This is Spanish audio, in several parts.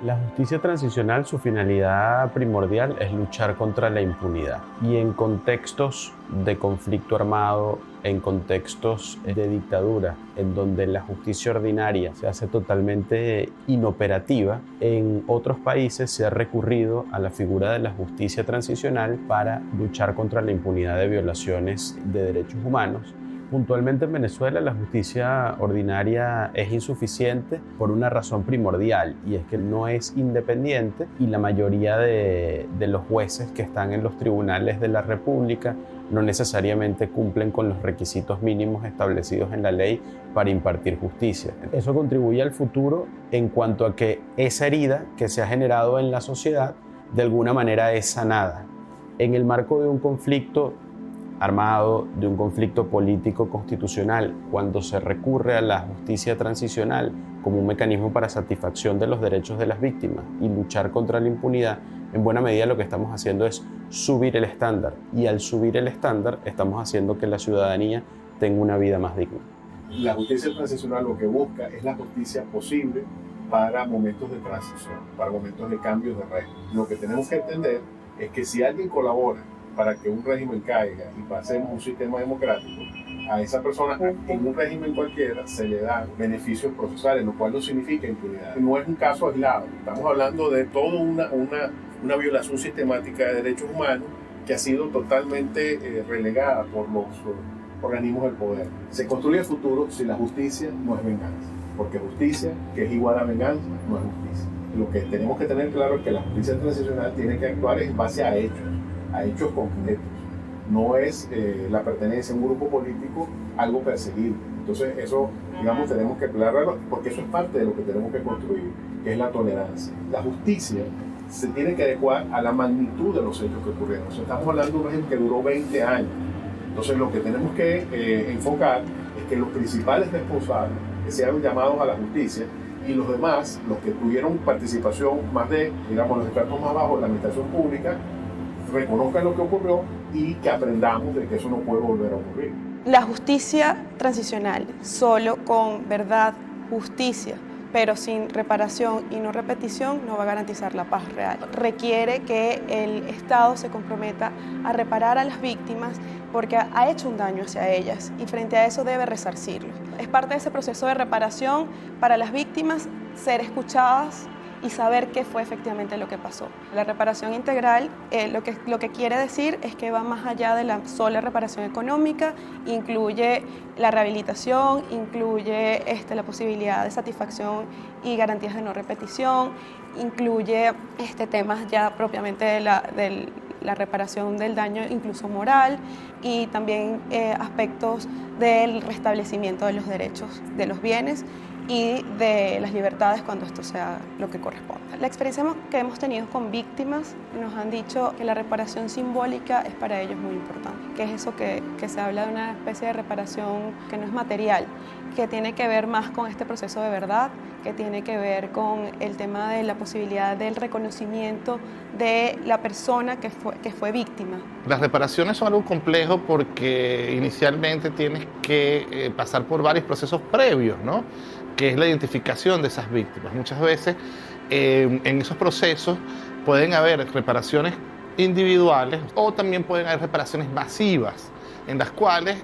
La justicia transicional, su finalidad primordial es luchar contra la impunidad. Y en contextos de conflicto armado, en contextos de dictadura, en donde la justicia ordinaria se hace totalmente inoperativa, en otros países se ha recurrido a la figura de la justicia transicional para luchar contra la impunidad de violaciones de derechos humanos. Puntualmente en Venezuela la justicia ordinaria es insuficiente por una razón primordial, y es que no es independiente, y la mayoría de los jueces que están en los tribunales de la República no necesariamente cumplen con los requisitos mínimos establecidos en la ley para impartir justicia. Eso contribuye al futuro en cuanto a que esa herida que se ha generado en la sociedad de alguna manera es sanada. En el marco de un conflicto armado, de un conflicto político constitucional, cuando se recurre a la justicia transicional como un mecanismo para satisfacción de los derechos de las víctimas y luchar contra la impunidad, en buena medida lo que estamos haciendo es subir el estándar, y al subir el estándar estamos haciendo que la ciudadanía tenga una vida más digna. La justicia transicional lo que busca es la justicia posible para momentos de transición, para momentos de cambios de régimen. Lo que tenemos que entender es que si alguien colabora para que un régimen caiga y pasemos a un sistema democrático, a esa persona en un régimen cualquiera se le dan beneficios procesales, lo cual no significa impunidad. No es un caso aislado, estamos hablando de toda una violación sistemática de derechos humanos que ha sido totalmente relegada por los organismos del poder. Se construye el futuro si la justicia no es venganza, porque justicia que es igual a venganza no es justicia. Lo que tenemos que tener claro es que la justicia transicional tiene que actuar en base a hechos concretos. No es la pertenencia a un grupo político algo perseguido. Entonces eso, digamos, tenemos que aclararlo, porque eso es parte de lo que tenemos que construir, que es la tolerancia. La justicia se tiene que adecuar a la magnitud de los hechos que ocurrieron. O sea, estamos hablando de un régimen que duró 20 años. Entonces lo que tenemos que enfocar es que los principales responsables que sean llamados a la justicia, y los demás, los que tuvieron participación más de, digamos, los expertos más bajos de la administración pública, reconozcan lo que ocurrió y que aprendamos de que eso no puede volver a ocurrir. La justicia transicional, solo con verdad, justicia, pero sin reparación y no repetición, no va a garantizar la paz real. Requiere que el Estado se comprometa a reparar a las víctimas porque ha hecho un daño hacia ellas, y frente a eso debe resarcirlo. Es parte de ese proceso de reparación para las víctimas ser escuchadas y saber qué fue efectivamente lo que pasó. La reparación integral lo que quiere decir es que va más allá de la sola reparación económica, incluye la rehabilitación, incluye la posibilidad de satisfacción y garantías de no repetición, incluye temas ya propiamente de la reparación del daño incluso moral, y también aspectos del restablecimiento de los derechos de los bienes y de las libertades cuando esto sea lo que corresponda. La experiencia que hemos tenido con víctimas nos han dicho que la reparación simbólica es para ellos muy importante, que es eso que se habla de una especie de reparación que no es material, que tiene que ver más con este proceso de verdad, que tiene que ver con el tema de la posibilidad del reconocimiento de la persona que fue víctima. Las reparaciones son algo complejo porque inicialmente tienes que pasar por varios procesos previos, ¿no?, que es la identificación de esas víctimas. Muchas veces en esos procesos pueden haber reparaciones individuales o también pueden haber reparaciones masivas, en las cuales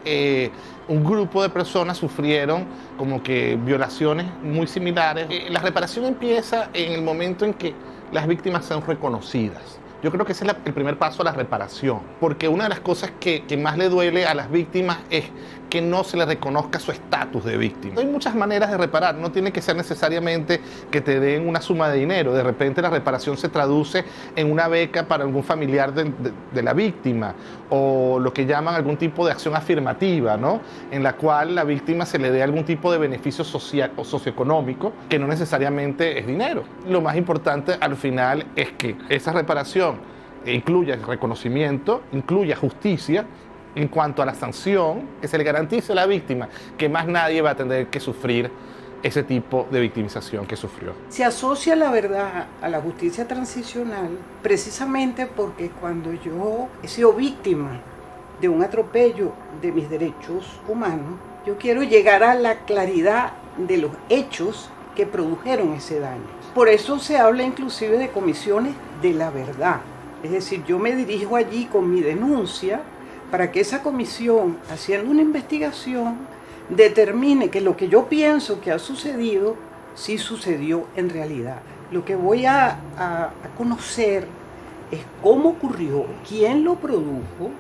un grupo de personas sufrieron como que violaciones muy similares. La reparación empieza en el momento en que las víctimas son reconocidas. Yo creo que ese es el primer paso a la reparación, porque una de las cosas que más le duele a las víctimas es que no se le reconozca su estatus de víctima. Hay muchas maneras de reparar, no tiene que ser necesariamente que te den una suma de dinero. De repente la reparación se traduce en una beca para algún familiar de la víctima, o lo que llaman algún tipo de acción afirmativa, ¿no?, en la cual la víctima se le dé algún tipo de beneficio social o socioeconómico, que no necesariamente es dinero. Lo más importante al final es que esa reparación incluya reconocimiento, incluya justicia en cuanto a la sanción, que se le garantice a la víctima que más nadie va a tener que sufrir ese tipo de victimización que sufrió. Se asocia la verdad a la justicia transicional precisamente porque cuando yo he sido víctima de un atropello de mis derechos humanos, yo quiero llegar a la claridad de los hechos que produjeron ese daño. Por eso se habla inclusive de comisiones de la verdad. Es decir, yo me dirijo allí con mi denuncia para que esa comisión, haciendo una investigación, determine que lo que yo pienso que ha sucedido, sí sucedió en realidad. Lo que voy a conocer es cómo ocurrió, quién lo produjo,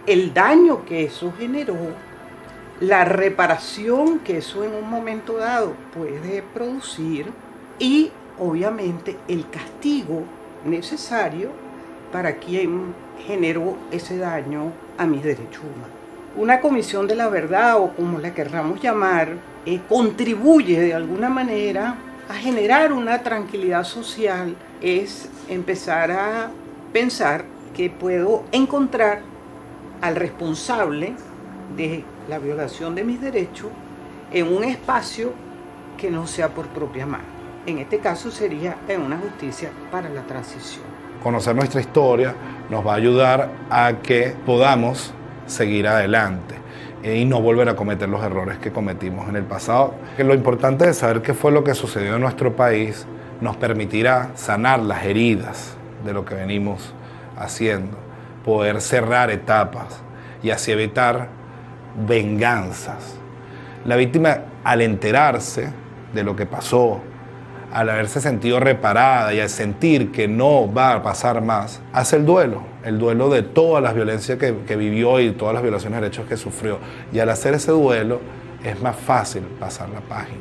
el daño que eso generó, la reparación que eso en un momento dado puede producir y obviamente el castigo necesario para quien generó ese daño a mis derechos humanos. Una comisión de la verdad, o como la querramos llamar, contribuye de alguna manera a generar una tranquilidad social, es empezar a pensar que puedo encontrar al responsable de la violación de mis derechos en un espacio que no sea por propia mano. En este caso sería en una justicia para la transición. Conocer nuestra historia nos va a ayudar a que podamos seguir adelante y no volver a cometer los errores que cometimos en el pasado. Lo importante es saber qué fue lo que sucedió en nuestro país, nos permitirá sanar las heridas de lo que venimos haciendo, poder cerrar etapas y así evitar venganzas. La víctima, al enterarse de lo que pasó, al haberse sentido reparada y al sentir que no va a pasar más, hace el duelo de todas las violencias que vivió y todas las violaciones de derechos que sufrió. Y al hacer ese duelo es más fácil pasar la página.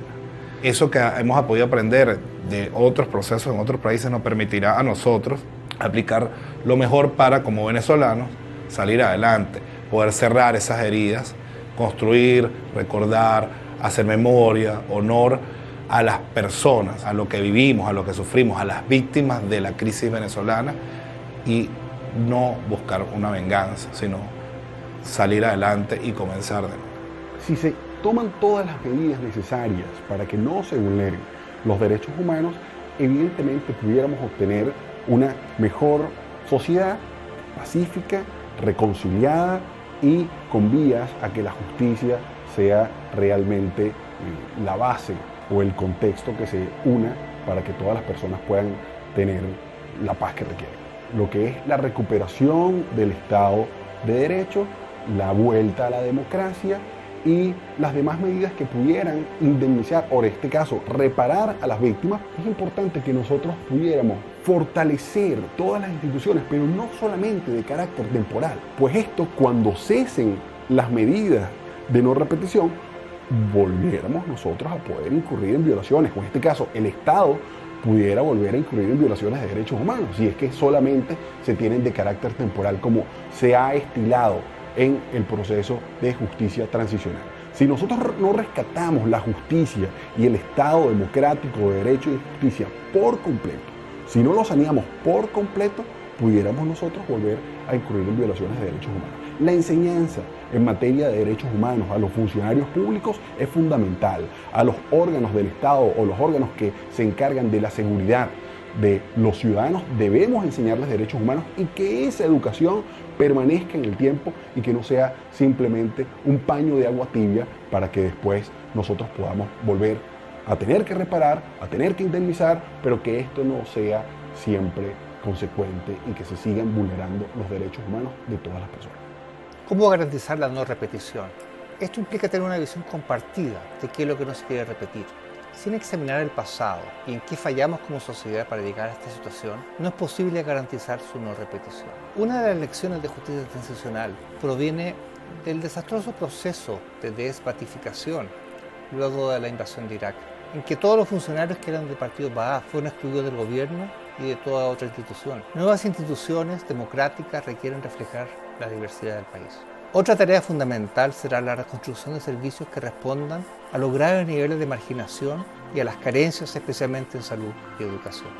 Eso que hemos podido aprender de otros procesos en otros países nos permitirá a nosotros aplicar lo mejor para, como venezolanos, salir adelante, poder cerrar esas heridas, construir, recordar, hacer memoria, honor a las personas, a lo que vivimos, a lo que sufrimos, a las víctimas de la crisis venezolana y no buscar una venganza, sino salir adelante y comenzar de nuevo. Si se toman todas las medidas necesarias para que no se vulneren los derechos humanos, evidentemente pudiéramos obtener una mejor sociedad pacífica, reconciliada y con vías a que la justicia sea realmente la base o el contexto que se una para que todas las personas puedan tener la paz que requieren. Lo que es la recuperación del Estado de Derecho, la vuelta a la democracia y las demás medidas que pudieran indemnizar, o en este caso, reparar a las víctimas. Es importante que nosotros pudiéramos fortalecer todas las instituciones, pero no solamente de carácter temporal, pues esto, cuando cesen las medidas de no repetición, volviéramos nosotros a poder incurrir en violaciones, o en este caso, el Estado pudiera volver a incurrir en violaciones de derechos humanos, si es que solamente se tienen de carácter temporal, como se ha estilado en el proceso de justicia transicional. Si nosotros no rescatamos la justicia y el Estado democrático de derecho y justicia por completo, si no lo saneamos por completo, pudiéramos nosotros volver a incurrir en violaciones de derechos humanos. La enseñanza en materia de derechos humanos a los funcionarios públicos es fundamental, a los órganos del Estado o los órganos que se encargan de la seguridad de los ciudadanos, debemos enseñarles derechos humanos y que esa educación permanezca en el tiempo y que no sea simplemente un paño de agua tibia para que después nosotros podamos volver a tener que reparar, a tener que indemnizar, pero que esto no sea siempre consecuente y que se sigan vulnerando los derechos humanos de todas las personas. ¿Cómo garantizar la no repetición? Esto implica tener una visión compartida de qué es lo que no se quiere repetir. Sin examinar el pasado y en qué fallamos como sociedad para llegar a esta situación, no es posible garantizar su no repetición. Una de las lecciones de justicia transicional proviene del desastroso proceso de desbatificación luego de la invasión de Irak, en que todos los funcionarios que eran del partido Ba'ath fueron excluidos del gobierno y de toda otra institución. Nuevas instituciones democráticas requieren reflejar la diversidad del país. Otra tarea fundamental será la reconstrucción de servicios que respondan a los graves niveles de marginación y a las carencias, especialmente en salud y educación.